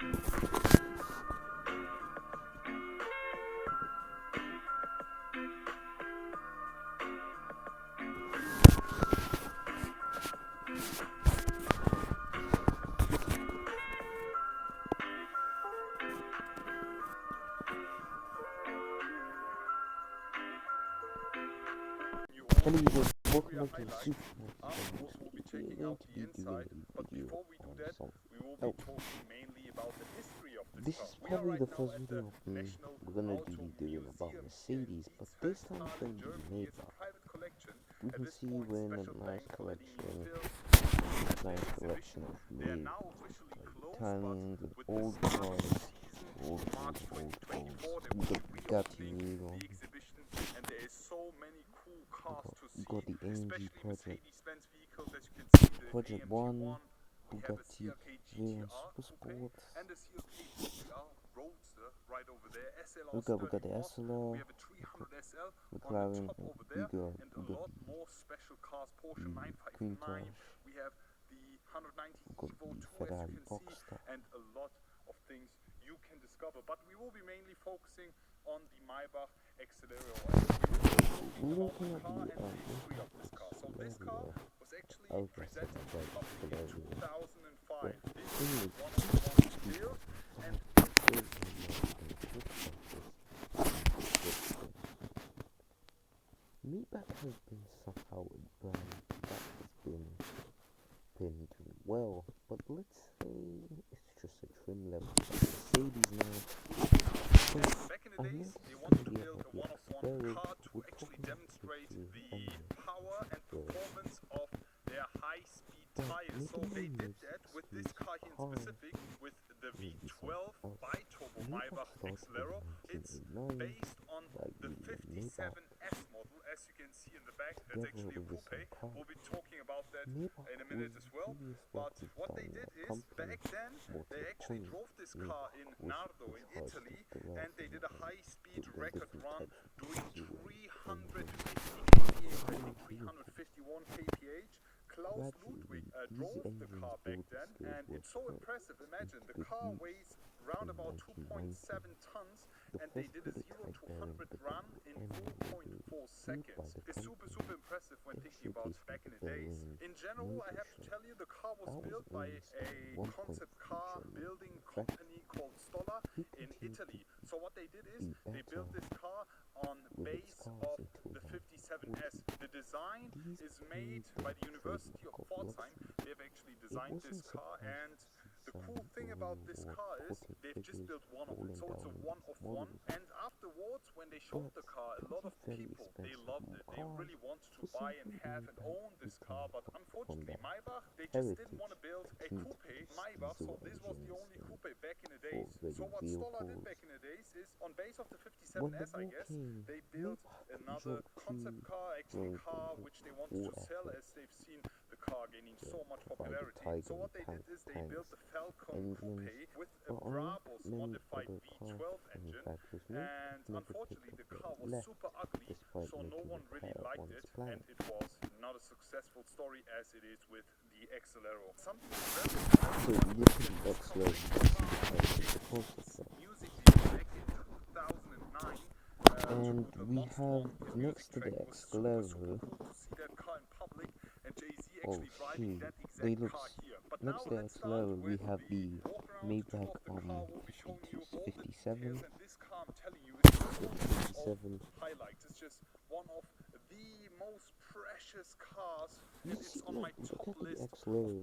Hello users, welcome back to the SuperMarvelSpider-Man. Today we're going to be doing a video on something. Oh, this is probably the first video we're gonna be doing about Mercedes, but this time it's going to be Maybach. We can see we're in a nice collection of new tons and old cars, old. We got Bugatti new one. We got the AMG Project 1, Bugatti Veyron Super Sport. We got the SLR, McLaren, we got the Countach, we got the Ferrari Boxster. And a lot of things you can discover, but we will be mainly focusing on the Maybach Accelero. We're looking at the history of this car. So this car was actually presented in 2005. This is one of the build, and Maybach has been somehow a brand that has been doing well, but let's say it's just a trim level. Mercedes now. back in the days, they wanted to build a one-of-one car to actually demonstrate the power and performance of their high-speed tires. So they did that with this car here in specific, with the V12 bi-turbo Maybach Accelero. It's based on the 57S model, as you can see in the back. That's actually a coupe. We'll be talking about that in a minute as well. But what they did is, back then, they actually drove this car in Nardo in Italy, and they did a high-speed record run doing 350 kph, I think 351 kph. Klaus Ludwig drove the car back then, and it's so impressive. Imagine, the car weighs around about 2.7 tons, and they did a 0 to 100 run in 4.4 seconds. It's super impressive when thinking about back in the days. In general, I have to tell you, the car was built by a concept car building company called Stoller in Italy. So what they did is, they built this car on base of the 57S. The design is made by the University of Pforzheim. They've actually designed this car, and the cool thing about this car is they've just built one of it, so it's a one of one. And afterwards, when they showed the car, a lot of people, they loved it. They really wanted to buy and have and own this car, but unfortunately Maybach, they just didn't want to build a coupe Maybach, so this was the only coupe back in the days. So what Stoller did back in the days is, on base of the 57S, I guess, they built another concept car, actually a car which they wanted to sell, as they've seen the car gaining so much popularity. So what they did is they built the Falcon Coupe with a Brabus modified V12 engine, and unfortunately the car was super ugly, so no one really liked it, and it was not a successful story as it is with the Accelero. Something very musically back in 2009. And we have next to the Accelero. Oh shoot, they look. Next to the Accelero we have the Maybach 57. Highlights. It's just one of the most precious cars, and it's on my top list of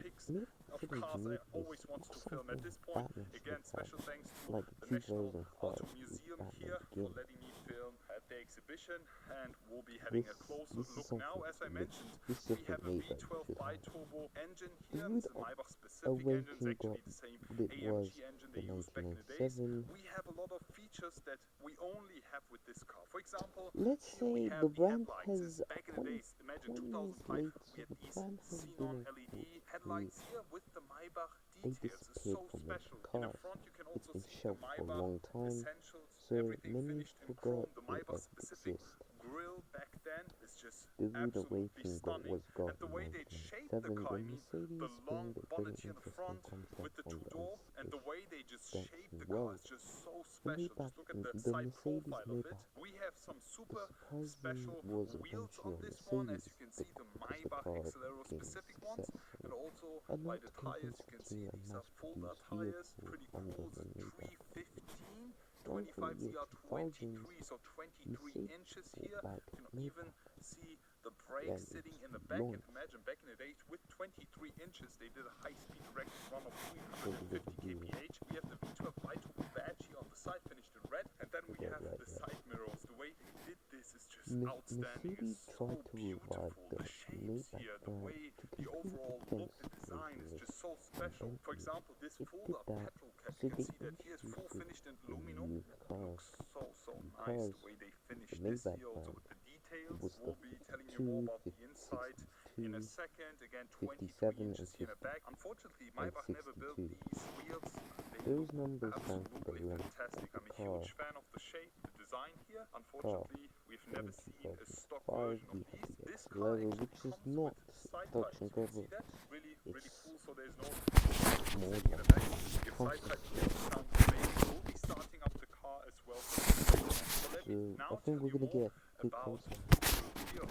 picks of cars I always want to film. At this point, again, special thanks to the National Auto Museum here for letting me film at the exhibition, and we'll be having a closer look now. As I mentioned, we have a V12 bi-turbo engine here. It's a Maybach specific engine. It's actually the same AMG engine they used back in the days. We have a lot of features that we only have with this car. For example, let's say the brand has back in the days, imagine 2005, we had these xenon LED headlights here with the Maybach details. It's so special. In the front you can also see the Maybach essentials, everything finished in chrome. The Maybach specific grille back then is just absolutely stunning. And the way they shaped the car, I mean, the long bonnet here in the front with the two-door, and the way they just dancing shaped the well. car is just so The special. Maybach, Just look at the the side Mercedes profile of it. Maybach, We have some the super surprising special was wheels eventually on on this one. As Mercedes you can see, the because the Maybach car Accelero became specific ones, and successful. also And by not the to tires, you can see continue a these are full-bar mass-produced tires. vehicle Pretty under cool. the The Maybach. 315 Around the 25 year ZR 2000, 23, so 23 Mercedes inches brought here. back You can even Maybach see the brakes when sitting in it the back. And launched. imagine back in the days with 23 inches, they did a high-speed record run of So 350 kph. We have the V12 Biturbo badge here on the side, finished in red, and then we have the side mirrors. The way they did this is just outstanding. Mercedes It's so tried to revive beautiful. the The shapes Maybach here, the brand way to the compete overall look, against the design is just so Rolls special. and For Bentley. example, this It did fold-up that, petrol cap, so you can they see that here is full introduced it finished in in aluminum. used cars Looks so nice because the way they the finished this Maybach here also brand, with the it details. was the We'll be telling you more 52, about the inside in a 62, second. Again, 23 57 inches and here in the 50 back. Unfortunately, and Maybach never built 62. these wheels. They Those look numbers stand for the absolutely length of fantastic. the I'm a car. huge fan of the shape, the design here. car Unfortunately, we've from never seen a stock 2005. version of We have these. the This car Accelero, actually which is comes not with side Dodge pipes. and You can see Gravel. that? Really It's cool. So there's no more sitting in the like back. You have side front. pipes here. Sounds amazing. We'll be starting up the car as well. So let me So now I think tell we're you gonna more get good about content. the video.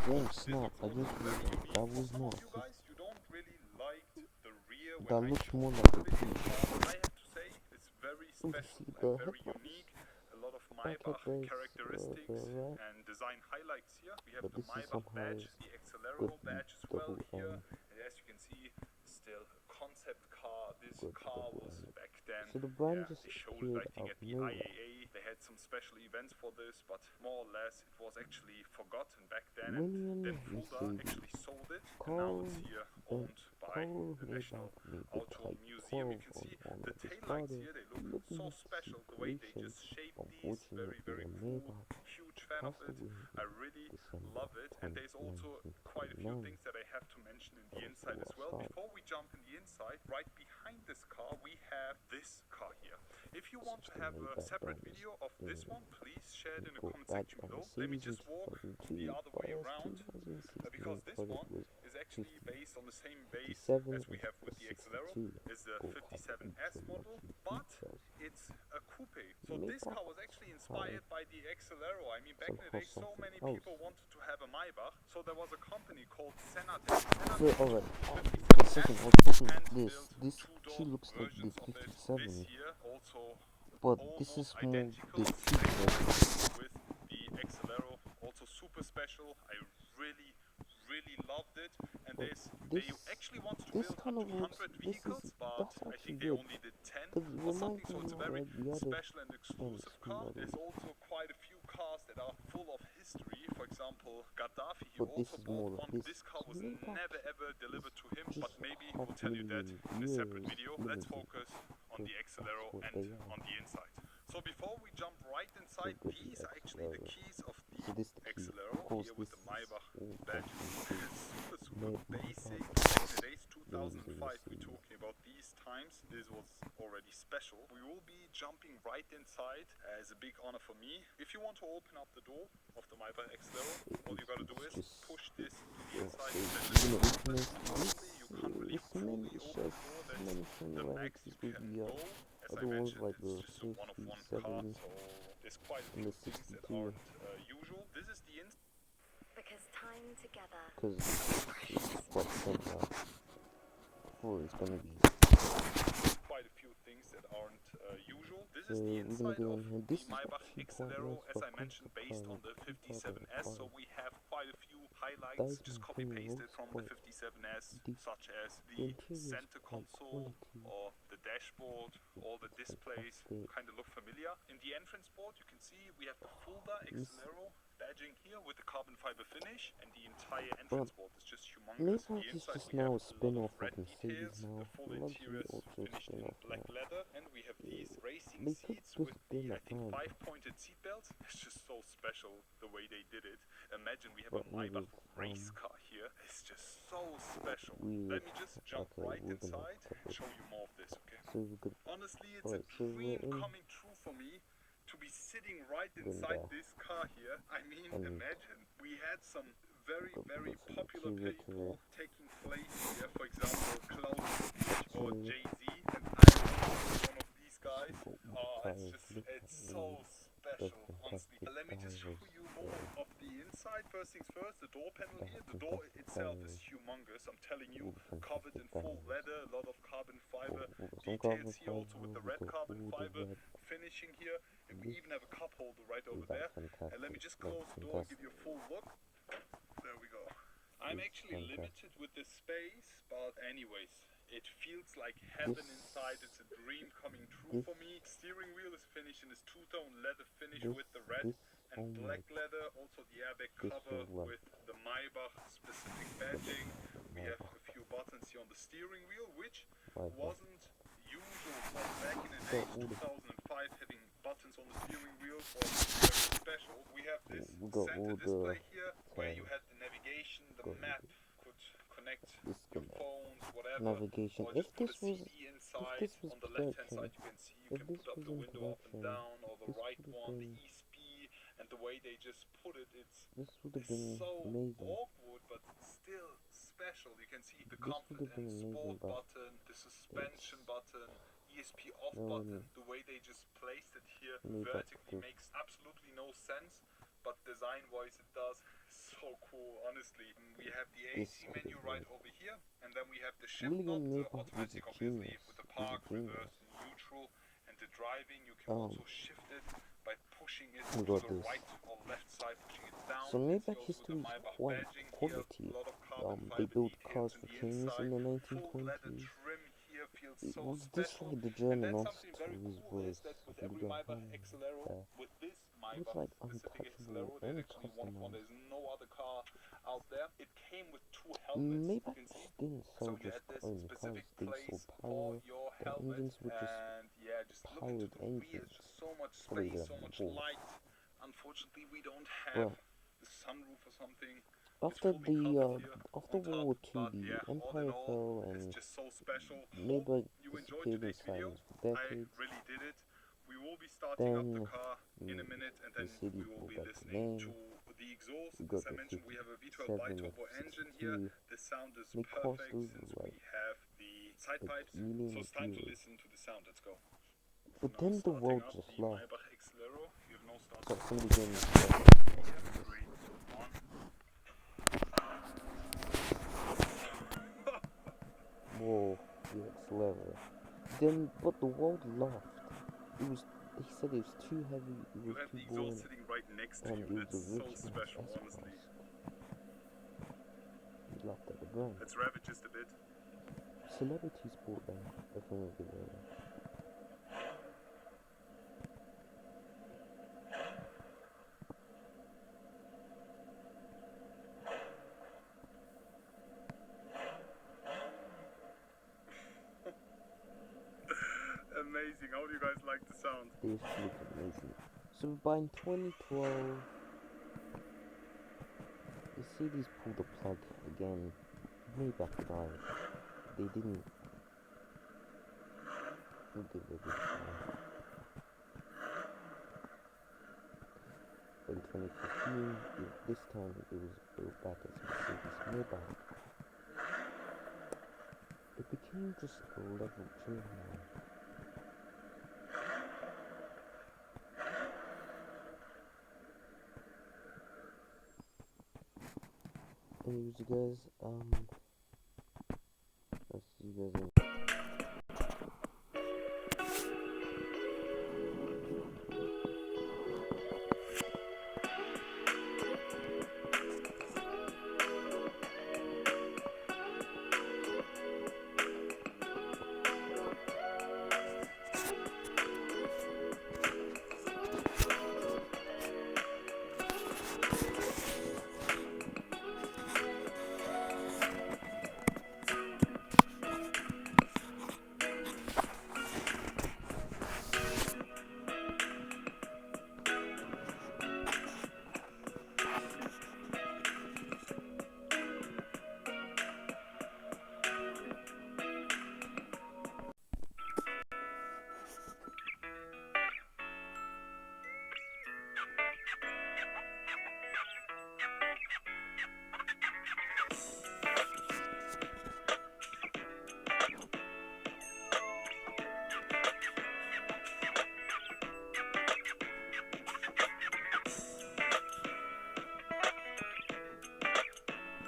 Damn This snap! looks I also just very realized unique. that For was some not. of you guys, you don't really like the rear when That I looked show more you like the a video. piece. But I have to say, it's very You special see and the very headlights, unique. A lot of backup Maybach brakes, characteristics right? and design highlights here. We have But the this is Maybach somehow badge, the good Accelero badge as well double here. M, And as you can see, still a concept car. This good car double was M. back then. So the brand Yeah, just they showed it, I appeared think, out at of the nowhere. IAA. They had some special events for this, but more or less it was actually forgotten back then. And Winning then Fulda Mercedes. actually sold it, and now Carl, it's here owned by the National Maybach made the Auto Type Museum. You 12 can see on the of his taillights father, here, they look looking so at the special. The way they creation. just shaped these, Unfortunately, very the cool. Maybach Huge fan of passed it. away I in really December love it. And there's 10, also quite a few 1929. things that I have to mention in the That was inside the as last well. time. Before we jump in the inside, right behind this car, we have this car here. If you want to Since the have a Maybach separate brand video of was this one, please share it in the brought comment back section by below. Let me Mercedes in just walk 2002, the other but way as around 2016 because this product one was is actually based on the same base 57 as we have with the Accelero. 62. Is the Both have 57S ultra model, luxury but features. it's a coupe. The So this car Maybach was actually inspired by the Accelero. I mean, back in the somehow day, so something many else. people wanted to have a Maybach. So there was a company called Senatec. So alright, took a second, I was the talking 57S and this. built This two-door actually looks like the versions of it. 57, This here also but this is almost more identical the same cheap version. model with the Accelero. Also super special. I really loved it. And they actually wanted to This build kind up of to looks, 100 vehicles, but that's I actually think they good. only did 10 Because it or reminds something. So me it's a not very like the other special and exclusive car. models. There's also quite a few cars that are full of history. For example, Gaddafi, he But this also is more bought like one. this. This car So was Maybach never ever delivered to him, but just maybe half we'll tell you that million in a separate years video. Let's limited. focus on So the that's Accelero what and they are. on the inside. So before we jump right inside, good, these the are actually the Accelero. keys of So the this the key. Accelero Of course, here with this the is Maybach all badge. Maybach. Super basic. Maybach. Back in the days, Then the 2005, we're Mercedes. talking about these times. This was already special. We will be jumping right inside as a big honor for me. If you want to open up the door of the Maybach Accelero, all you gotta do is push this to the inside. Unfortunately, you can't really fully open the door. That's the max you can go. As I mentioned, like it's the just a one-of-one car, 57 so there's quite a and few the things that 62. aren't usual. This is the inside. Because time together Because it's quite simple. Oh, it's gonna be. Quite a few things that aren't usual. This So is the we're gonna inside go of in here. the This is Maybach actually quite Accelero, nice as for I mentioned, concept based car on the with 57S. So we have quite a few highlights, Dies just my copy opinion, pasted looks from the quite 57S, deep. such as The the interior is center quite console quality. or the dashboard. All the displays fantastic. kind of look familiar. In the entrance board, you can see we have the Fulda Accelero badging here with the carbon fiber finish, and the entire entrance board is just humongous. Maybach The is inside just we have now a a lot spin-off of red of Mercedes details. now. The full Luxury interior is also finished in spin-off black now. leather, and we have these racing They could seats just with been the, I a think, brand. 5-pointed seat belts. It's just so special the way they did it. Imagine we have But a Maybach maybe, race car here. It's just so special. weird. Let me just jump Okay, right we're gonna inside cut and it. show you more of this, okay? So we're good. Honestly, it's Alright, a so dream we're in. coming true for me to be sitting right Then inside there. this car here. I mean, And imagine. We had some very got some popular interior to people it. taking place here. For example, Klaus or So Jay-Z. And I'm one of special, honestly. fantastic Let me just show tires. you more of the inside. First things first, the door panel They here. have The door fantastic itself is tires. humongous, I'm telling you. All the Covered fantastic in full tires. leather, a lot of carbon fiber. We got some carbon Details here also with fiber. the We red got carbon all the fiber red. finishing here. And we This even have a cup holder right over that's there. And let me fantastic. just That's close the door and fantastic. give you a full look. There we go. I'm It's actually fantastic. limited with this space, but anyways, it feels like This heaven inside. It's a dream coming true this for me. Steering wheel is finished in this two-tone leather finish this with the red this and oh my black leather. Also the airbag this cover was love. with the Maybach specific badging. We have a few buttons here on the steering wheel, which Maybach. wasn't usual back in the Got days, all the 2005, having buttons on the steering wheel was very special. We have this we got center all display the here where you had the navigation, the got map, could connect this your connect phones, whatever, navigation. or If just put this a was CD inside. On the left hand side you can see you if can this put up was the in window up and production, down, or the this right would have one, the been ESP, and the way they just put it, it's been so amazing. awkward but still special. You can see the This comfort would have and been amazing, sport but button, the suspension button, ESP off no button, one the way they just placed it here made that vertically makes absolutely no sense, but design wise it does. So cool, honestly. We have the AC menu right over here, and then we have the shift knob, William the Maybach was a automatic obviously genius. with the He's a park, genius. reverse, neutral, and the driving you can also shift it by pushing it We to got the this. right or left side, pushing it down. So You can see Maybach also with history the is Maybach quite badging here, quality. a lot of carbon They fiber built details cars in for the kings inside. in the Full leather 1920s. trim here feels It so was just special. like the And German then Ost something very with his cool is voice. that with We every got Maybach him Accelero, there. with this It was Maybach like specific untouchable, Accelero, there's actually one of one. uncustomized. There's no other car out there. It came with two helmets. You Maybach can see. didn't So sell you just had this only cars, specific they place sold for power. your Their helmet, engines were just and yeah, just look into powered the rear. engines. Just so much So they space, didn't so have much balls. light. Unfortunately, we don't have But the sunroof or something. after It's fully covered here after on top, World War II, but the yeah, all in empire all, fell it's and just so special. Hope Maybach you enjoyed disappeared in today's video. silence for I decades. really did it. We will be starting up the Then car in a minute, and then Mercedes we will brought be back the listening to name. the exhaust. We As got I the mentioned, we have a V12 57 biturbo engine here. 62. The sound is They perfect costed since like we have the side pipes. So it's time to €1 million. listen to the sound. Let's go. But Now then the starting world up just the laughed. Maybach Accelero. You have no start. So from the beginning, Three, two, one. whoa, the accelerator. Then, but the world laughed. It was. They said it was too heavy. It You was have too the boring, exhaust sitting right next to and you. it was That's a so rich man's special, S honestly. class. He laughed at the brand. Let's rev it just a bit. Celebrities bought them. Definitely give it. Amazing. How do you guys like the sound? They just look amazing. So by in 2012, Mercedes pulled the plug again. Maybach died. They didn't give it a good try. But in 2015, this time it was built back as Mercedes Maybach. It became just a level dream now. Anyways, you guys, I'll see you guys in